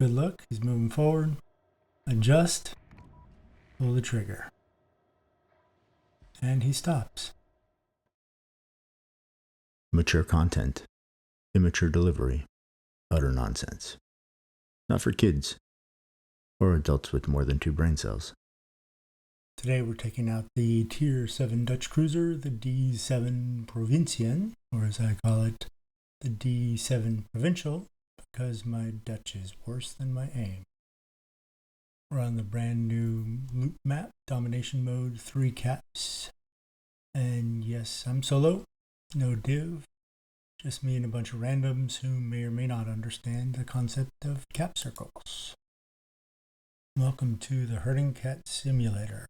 Good look. He's moving forward. Adjust. Pull the trigger. And he stops. Mature content. Immature delivery. Utter nonsense. Not for kids. Or adults with more than 2 brain cells. Today we're taking out the Tier VII Dutch cruiser, the Zeven Provinciën, or as I call it, the D7 Provincial, because my Dutch is worse than my aim. We're on the brand new loop map, Domination mode, 3 caps. And yes, I'm solo, no div, just me and a bunch of randoms who may or may not understand the concept of cap circles. Welcome to the Herding Cat Simulator.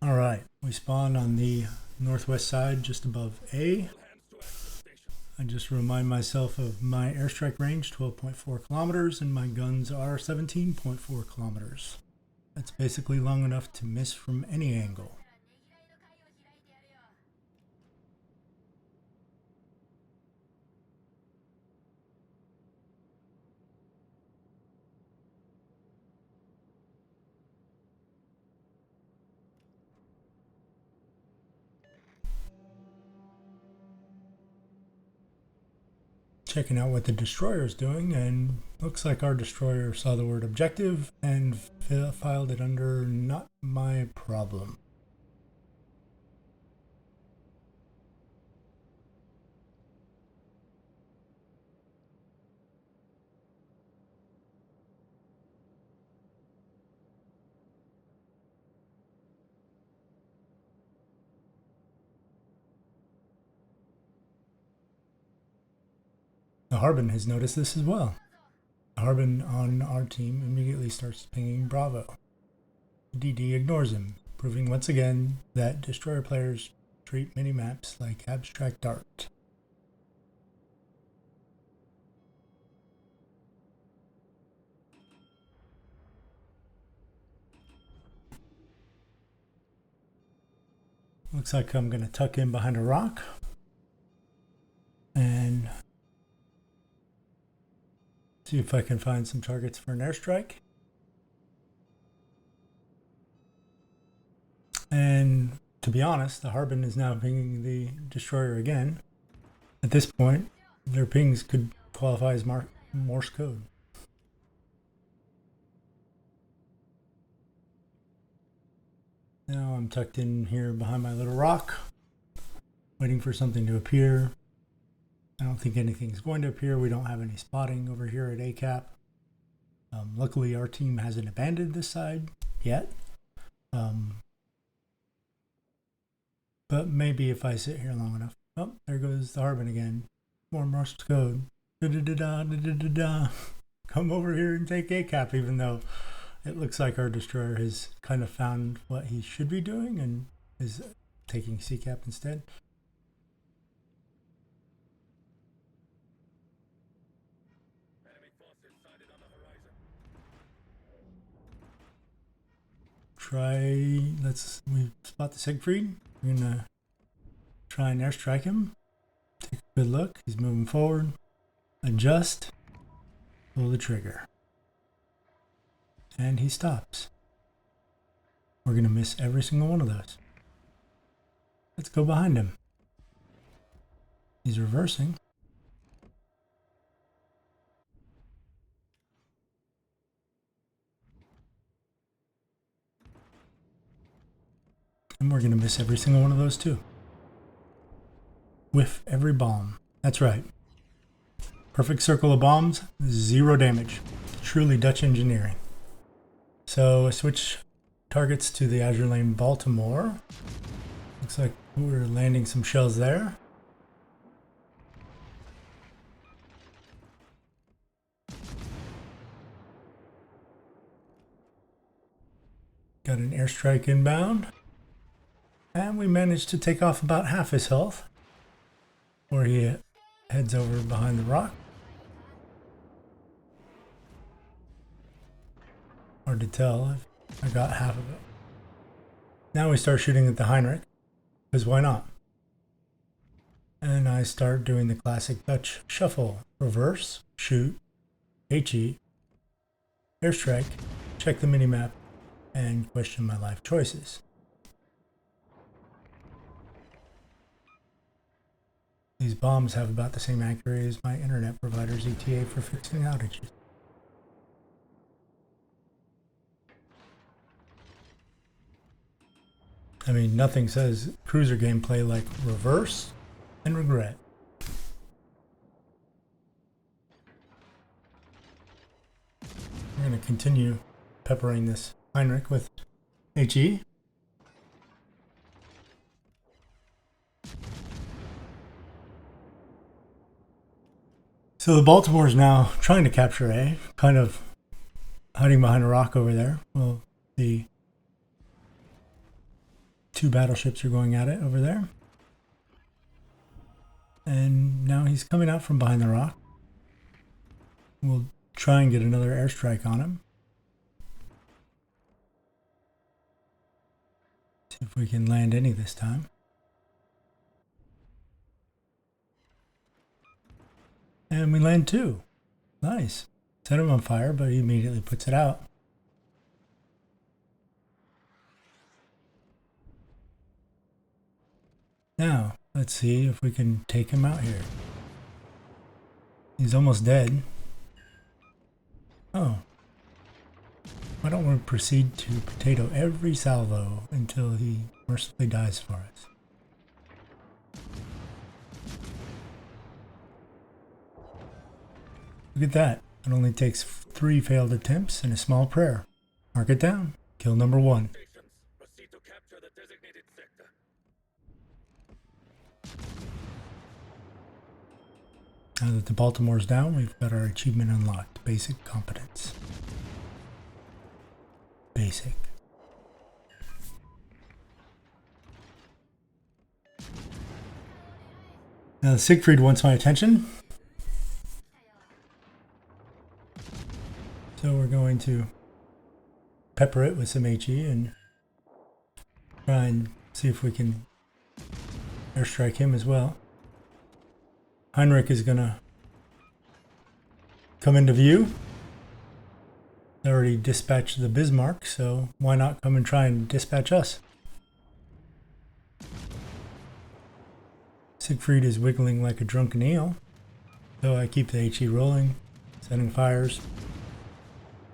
Alright, we spawn on the northwest side just above A. I just remind myself of my airstrike range, 12.4 kilometers, and my guns are 17.4 kilometers. That's basically long enough to miss from any angle. Checking out what the destroyer is doing, and looks like our destroyer saw the word objective and filed it under not my problem. The Harbin has noticed this as well. The Harbin on our team immediately starts pinging Bravo. DD ignores him, proving once again that destroyer players treat mini-maps like abstract art. Looks like I'm going to tuck in behind a rock and see if I can find some targets for an airstrike. And to be honest, the Harbin is now pinging the destroyer again. At this point, their pings could qualify as Morse code. Now I'm tucked in here behind my little rock, waiting for something to appear. I don't think anything's going to appear. We don't have any spotting over here at ACAP. Luckily, our team hasn't abandoned this side yet. But maybe if I sit here long enough. Oh, there goes the Harbin again. More Morse code. Da-da-da-da-da-da-da. Come over here and take ACAP, even though it looks like our destroyer has kind of found what he should be doing and is taking CCAP instead. We spot the Siegfried. We're gonna try and airstrike him. Take a good look. He's moving forward. Adjust. Pull the trigger. And he stops. We're gonna miss every single one of those. Let's go behind him. He's reversing. And we're going to miss every single one of those too. Whiff every bomb. That's right. Perfect circle of bombs, 0 damage. Truly Dutch engineering. So I switch targets to the Azure Lane Baltimore. Looks like we're landing some shells there. Got an airstrike inbound. And we managed to take off about half his health, where he heads over behind the rock. Hard to tell if I got half of it. Now we start shooting at the Heinrich, because why not? And I start doing the classic Dutch shuffle. Reverse, shoot, HE, airstrike, check the minimap, and question my life choices. These bombs have about the same accuracy as my internet provider's ETA for fixing outages. I mean, nothing says cruiser gameplay like reverse and regret. We're going to continue peppering this Heinrich with HE. So the Baltimore is now trying to capture A, kind of hiding behind a rock over there. Well, the two battleships are going at it over there. And now he's coming out from behind the rock. We'll try and get another airstrike on him. See if we can land any this time. And we land two. Nice. Set him on fire, but he immediately puts it out. Now, let's see if we can take him out here. He's almost dead. Oh. Why don't we proceed to potato every salvo until he mercifully dies for us? Look at that. It only takes 3 failed attempts and a small prayer. Mark it down. Kill number 1. Proceed to capture the designated sector. Now that the Baltimore's down, we've got our achievement unlocked. Basic competence. Basic. Now Siegfried wants my attention. So we're going to pepper it with some HE and try and see if we can airstrike him as well. Heinrich is going to come into view. They already dispatched the Bismarck, so why not come and try and dispatch us? Siegfried is wiggling like a drunken eel, so I keep the HE rolling, sending fires.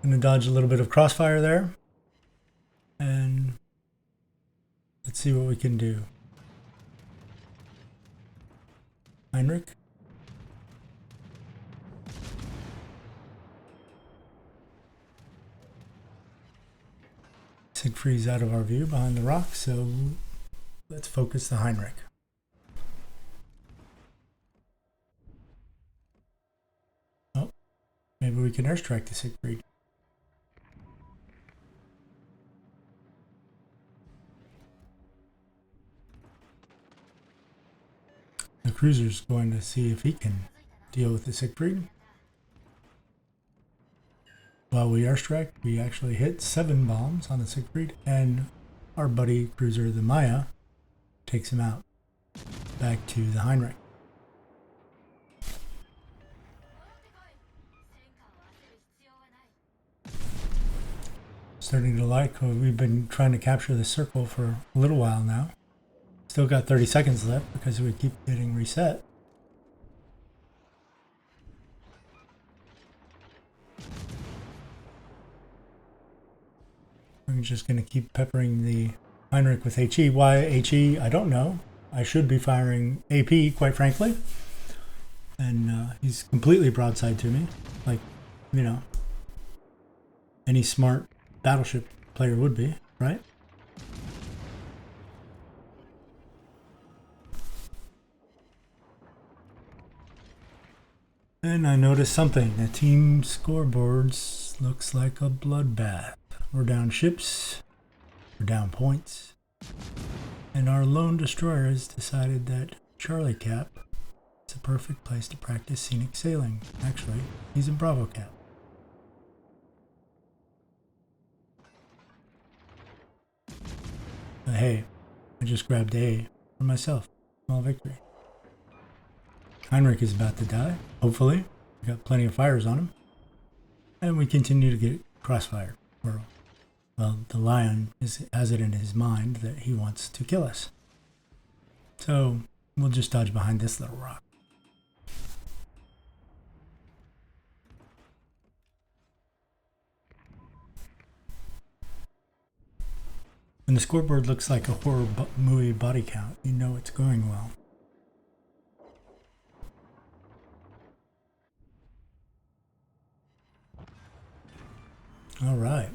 Gonna dodge a little bit of crossfire there, and let's see what we can do. Heinrich. Siegfried's out of our view behind the rock, so let's focus the Heinrich. Oh, maybe we can airstrike the Siegfried. The cruiser's going to see if he can deal with the Siegfried. While we airstrike, we actually hit 7 bombs on the Siegfried, and our buddy cruiser, the Maya, takes him out. Back to the Heinrich. Starting to like, we've been trying to capture the circle for a little while now. Still got 30 seconds left because we keep getting reset. I'm just going to keep peppering the Heinrich with HE. Why HE? I don't know. I should be firing AP, quite frankly. And he's completely broadside to me. Like, you know, any smart battleship player would be, right? And I noticed something. The team scoreboards looks like a bloodbath. We're down ships, we're down points, and our lone destroyer has decided that Charlie Cap is a perfect place to practice scenic sailing. Actually, he's in Bravo Cap. But hey, I just grabbed A for myself. Small victory. Heinrich is about to die, hopefully. We got plenty of fires on him. And we continue to get crossfire. Well, the Lyon has it in his mind that he wants to kill us. So we'll just dodge behind this little rock. When the scoreboard looks like a horror movie body count, you know it's going well. All right.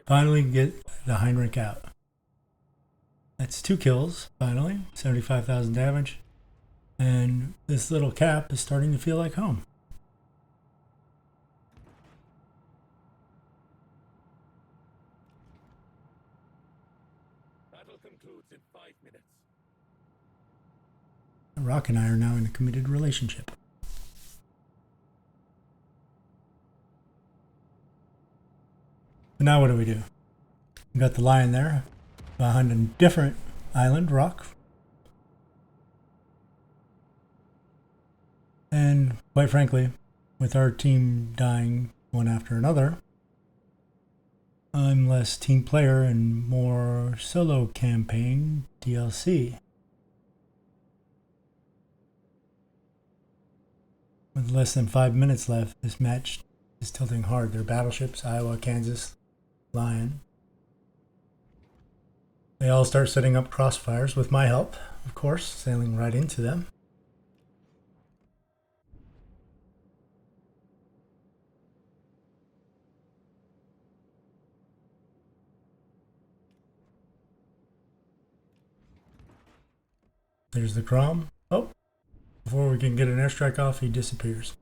Finally get the Heinrich out. That's 2 kills, finally. 75,000 damage. And this little cap is starting to feel like home. Battle concludes in 5 minutes. Rock and I are now in a committed relationship. But now what do? We got the Lyon there behind a different island, rock. And quite frankly, with our team dying one after another, I'm less team player and more solo campaign DLC. With less than 5 minutes left, this match is tilting hard. Their battleships, Iowa, Kansas, Lyon. They all start setting up crossfires with my help, of course, sailing right into them. There's the Grom. Oh, before we can get an airstrike off, he disappears.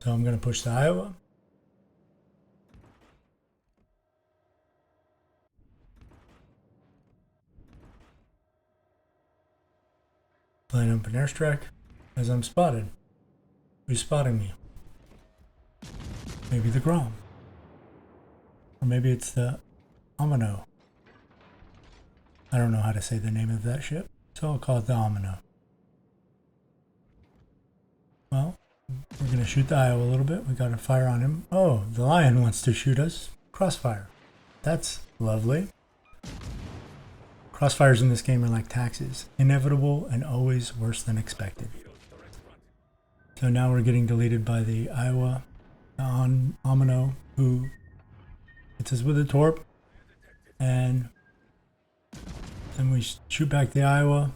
So I'm going to push the Iowa. Line up an airstrike as I'm spotted. Who's spotting me? Maybe the Grom. Or maybe it's the Omino. I don't know how to say the name of that ship, so I'll call it the Omino. Well, we're going to shoot the Iowa a little bit. We got to fire on him. Oh, the Lyon wants to shoot us. Crossfire. That's lovely. Crossfires in this game are like taxes. Inevitable and always worse than expected. So now we're getting deleted by the Iowa on Omino, who hits us with a torp. And then we shoot back the Iowa.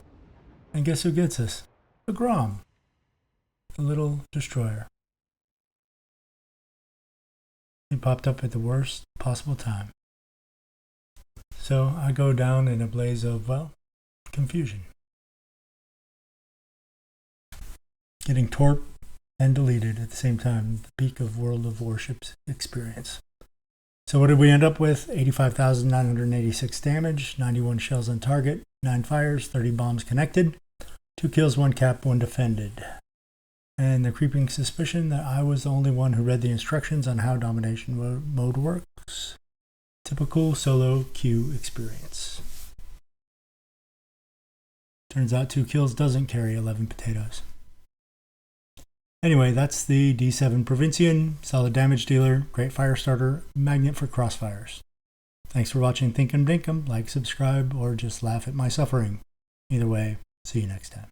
And guess who gets us? The Grom. The little destroyer. He popped up at the worst possible time. So I go down in a blaze of, well, confusion. Getting torp and deleted at the same time, the peak of World of Warships experience. So what did we end up with? 85,986 damage, 91 shells on target, 9 fires, 30 bombs connected, 2 kills, 1 cap, 1 defended. And the creeping suspicion that I was the only one who read the instructions on how domination mode works. Typical solo queue experience. Turns out 2 kills doesn't carry 11 potatoes. Anyway, that's the D7 Provinciën, solid damage dealer, great fire starter, magnet for crossfires. Thanks for watching Thinkum Dinkum. Like, subscribe, or just laugh at my suffering. Either way, see you next time.